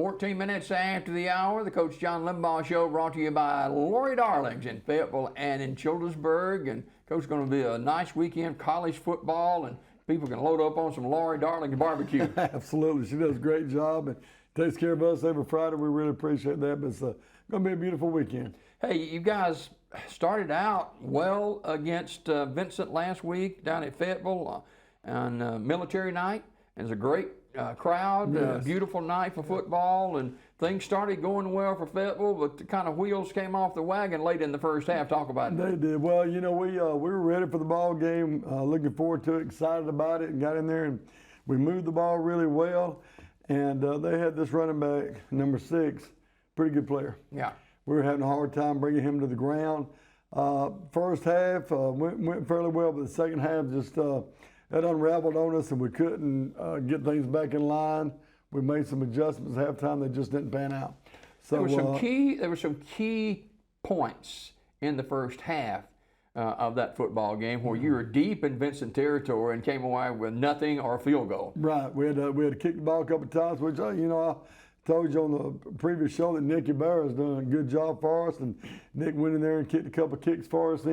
14 minutes after the hour, the Coach John Limbaugh Show brought to you by Lori Darlings in Fayetteville and in Childersburg. And, Coach, going to be a nice weekend, college football, and people can load up on some Lori Darlings barbecue. Absolutely. She does a great job and takes care of us every Friday. We really appreciate that. But it's going to be a beautiful weekend. Hey, you guys started out well against Vincent last week down at Fayetteville on military night. It was a great crowd, Yes. beautiful night for football, and things started going well for Fayetteville, but the kind of wheels came off the wagon late in the first half. Talk about it. They did. Well, you know, we were ready for the ball game, looking forward to it, excited about it, and got in there, and we moved the ball really well. And they had this running back, number 6, pretty good player. Yeah. We were having a hard time bringing him to the ground. First half went fairly well, but the second half just that unraveled on us, and we couldn't get things back in line. We made some adjustments at halftime that just didn't pan out. So There were some key points in the first half of that football game where you were deep in Vincent territory and came away with nothing or a field goal. Right. We had to kick the ball a couple of times, which you know, I told you on the previous show that Nicky Barr's done a good job for us, and Nick went in there and kicked a couple of kicks for us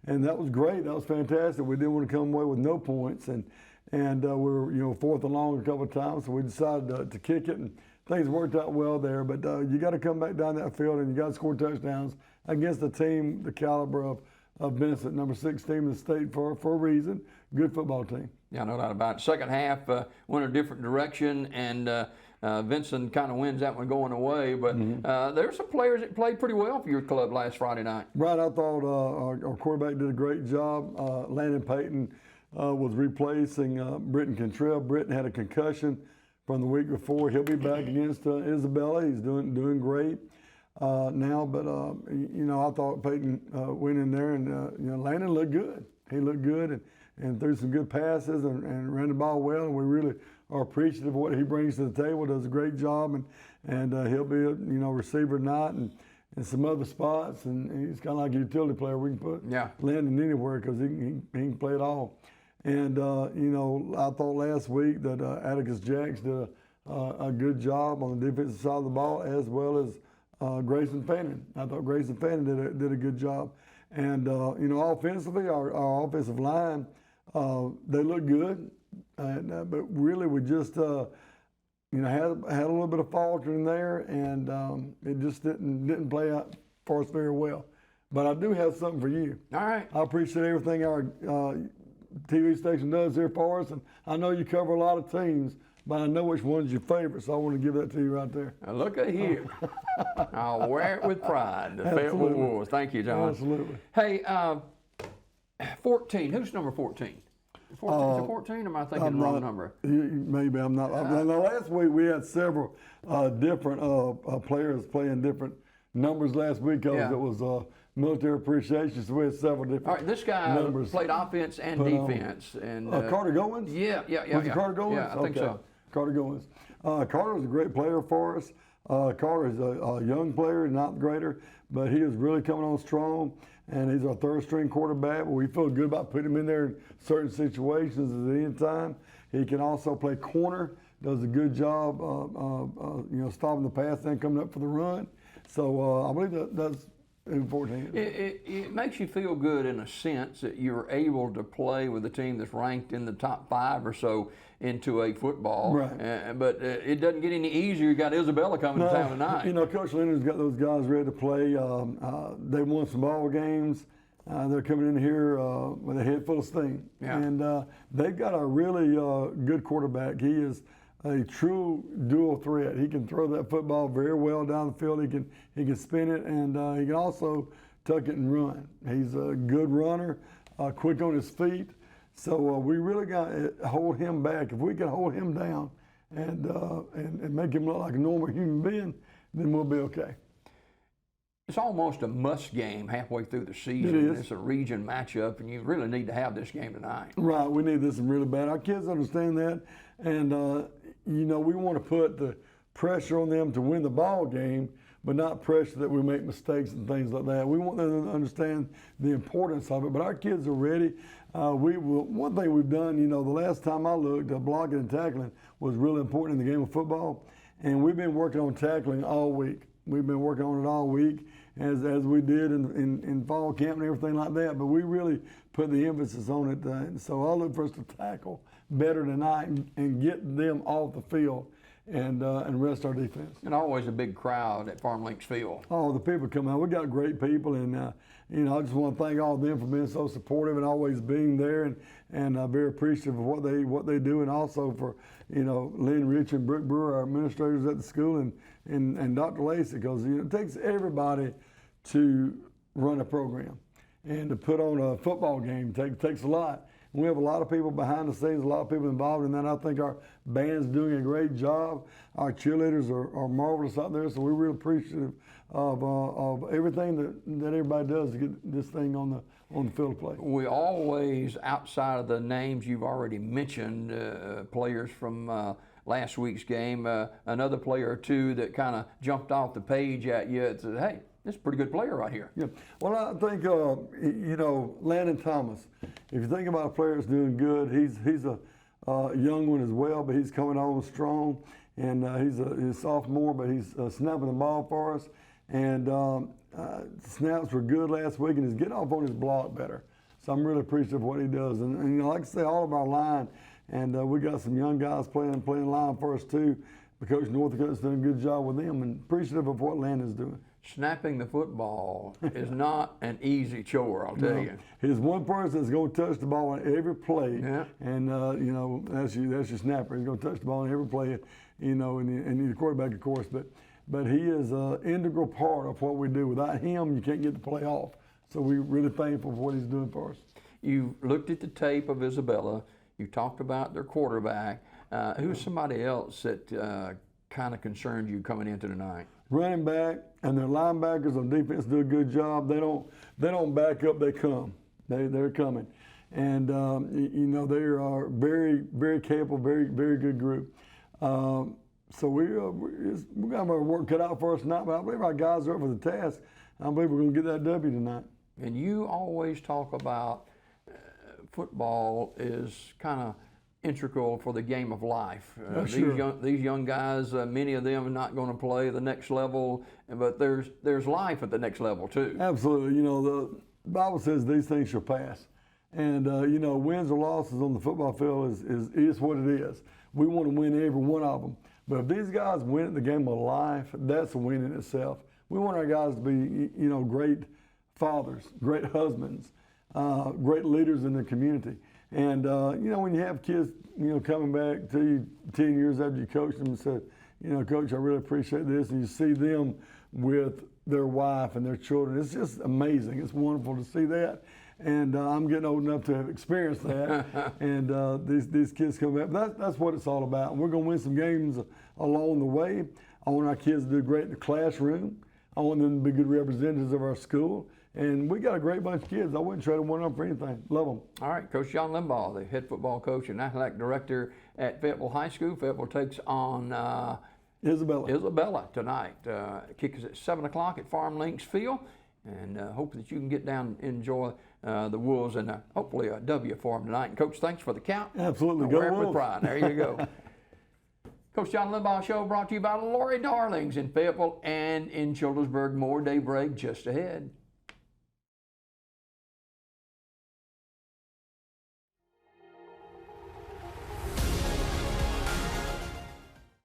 and that was great. That was fantastic. We didn't want to come away with no points, and we were fourth and long a couple of times, so we decided to kick it, and things worked out well there. But you got to come back down that field and you got to score touchdowns against a team the caliber of Vincent, number 6 team in the state for a reason. Good football team. Yeah, no doubt about it. Second half went a different direction, and Vincent kind of wins that one going away. But there were some players that played pretty well for your club last Friday night. Right, I thought our quarterback did a great job. Landon Payton was replacing Britton Cantrell. Britton had a concussion from the week before. He'll be back against Isabella. He's doing great now. But I thought Payton went in there, and Landon looked good. He looked good and threw some good passes and ran the ball well. And we really are appreciative of what he brings to the table. Does a great job, and he'll be a receiver tonight and some other spots. And he's kind of like a utility player. We can put Landon anywhere because he can play it all. And I thought last week that Atticus Jacks did a good job on the defensive side of the ball, as well as Grayson Fannin. I thought Grayson Fannin did a good job. And offensively, our offensive line, they look good. But really, we just had a little bit of faltering there, and it just didn't play out for us very well. But I do have something for you. All right. I appreciate everything our TV station does here for us, and I know you cover a lot of teams, but I know which one's your favorite, so I want to give that to you right there. Now look at here. I'll wear it with pride. The Fayetteville Wolves. Thank you, John. Absolutely. Hey, 14. Who's number 14? 14, is it 14, or am I thinking the wrong number? Maybe I'm not. Now, last week we had several different players playing different numbers last week because it was military appreciation, so we had several different. All right, this guy numbers played offense and defense. And Carter Goins? Yeah. Was it Carter Goins? Yeah, I think so. Carter Goins. Carter was a great player for us. Carter is a young player, not greater, but he is really coming on strong, and he's our third string quarterback. But we feel good about putting him in there in certain situations at any time. He can also play corner, does a good job stopping the pass and coming up for the run. So I believe that's important. It makes you feel good in a sense that you're able to play with a team that's ranked in the top 5 or so into a football. Right. But it doesn't get any easier. You got Isabella coming to town tonight. Coach Leonard's got those guys ready to play. They won some ball games. They're coming in here with a head full of steam. Yeah. And they've got a really good quarterback. He is a true dual threat. He can throw that football very well down the field. He can spin it, and he can also tuck it and run. He's a good runner, quick on his feet. So we really got to hold him back. If we can hold him down and make him look like a normal human being, then we'll be okay. It's almost a must game halfway through the season. It is. It's a region matchup, and you really need to have this game tonight. Right, we need this one really bad. Our kids understand that, and we want to put the pressure on them to win the ball game, but not pressure that we make mistakes and things like that. We want them to understand the importance of it, but our kids are ready. One thing we've done, the last time I looked, blocking and tackling was really important in the game of football. And we've been working on tackling all week. We've been working on it all week as we did in fall camp and everything like that. But we really put the emphasis on it. So I look for us to tackle better tonight and get them off the field and rest our defense. And always a big crowd at Farm Links Field. Oh, the people come out. We got great people, and I just want to thank all of them for being so supportive and always being there, and very appreciative of what they do, and also for Lynn Rich and Brooke Brewer, our administrators at the school, and Dr. Lacey, because it takes everybody to run a program, and to put on a football game takes a lot. We have a lot of people behind the scenes, a lot of people involved in that. I think our band's doing a great job. Our cheerleaders are marvelous out there, so we're really appreciative of everything that everybody does to get this thing on the field of play. We always, outside of the names you've already mentioned, players from last week's game, another player or two that kind of jumped off the page at you and said, hey, this is a pretty good player right here. Yeah. Well, I think, Landon Thomas, if you think about a player that's doing good, he's a young one as well, but he's coming on strong. And he's a sophomore, but he's snapping the ball for us. And snaps were good last week, and he's getting off on his block better. So I'm really appreciative of what he does. And like I say, all of our line, and we got some young guys playing line for us too. But Coach Northcote's doing a good job with them, and appreciative of what Landon's doing. Snapping the football is not an easy chore, I'll tell you. He's one person that's going to touch the ball on every play, and that's your snapper. He's going to touch the ball on every play, and the quarterback, of course. But he is an integral part of what we do. Without him, you can't get the play off. So we're really thankful for what he's doing for us. You looked at the tape of Isabella. You talked about their quarterback. Who's somebody else that kind of concerned you coming into tonight? Running back and their linebackers on defense do a good job. They don't back up. They come. They're coming, and they are very, very capable, very, very good group. So we got our work cut out for us tonight. But I believe our guys are up for the task. I believe we're going to get that W tonight. And you always talk about football is kind of integral for the game of life. These young guys, many of them are not going to play the next level, but there's life at the next level too. Absolutely. The Bible says these things shall pass, and wins or losses on the football field is what it is. We want to win every one of them, but if these guys win at the game of life, that's a win in itself. We want our guys to be great fathers, great husbands, great leaders in the community. And, when you have kids, coming back to you 10 years after you coached them and said, Coach, I really appreciate this, and you see them with their wife and their children, it's just amazing. It's wonderful to see that. And I'm getting old enough to have experienced that. And these kids come back. That's what it's all about. And we're going to win some games along the way. I want our kids to do great in the classroom. I want them to be good representatives of our school. And we got a great bunch of kids. I wouldn't trade one of them for anything. Love them. All right, Coach John Limbaugh, the head football coach and athletic director at Fayetteville High School. Fayetteville takes on Isabella tonight. Kick is at 7 o'clock at Farm Links Field. And hope that you can get down and enjoy the Wolves and hopefully a W for them tonight. And Coach, thanks for the count. Absolutely. Go Wolves. With pride. There you go. Coach John Limbaugh Show brought to you by Lori Darlings in Fayetteville and in Childersburg. More daybreak just ahead.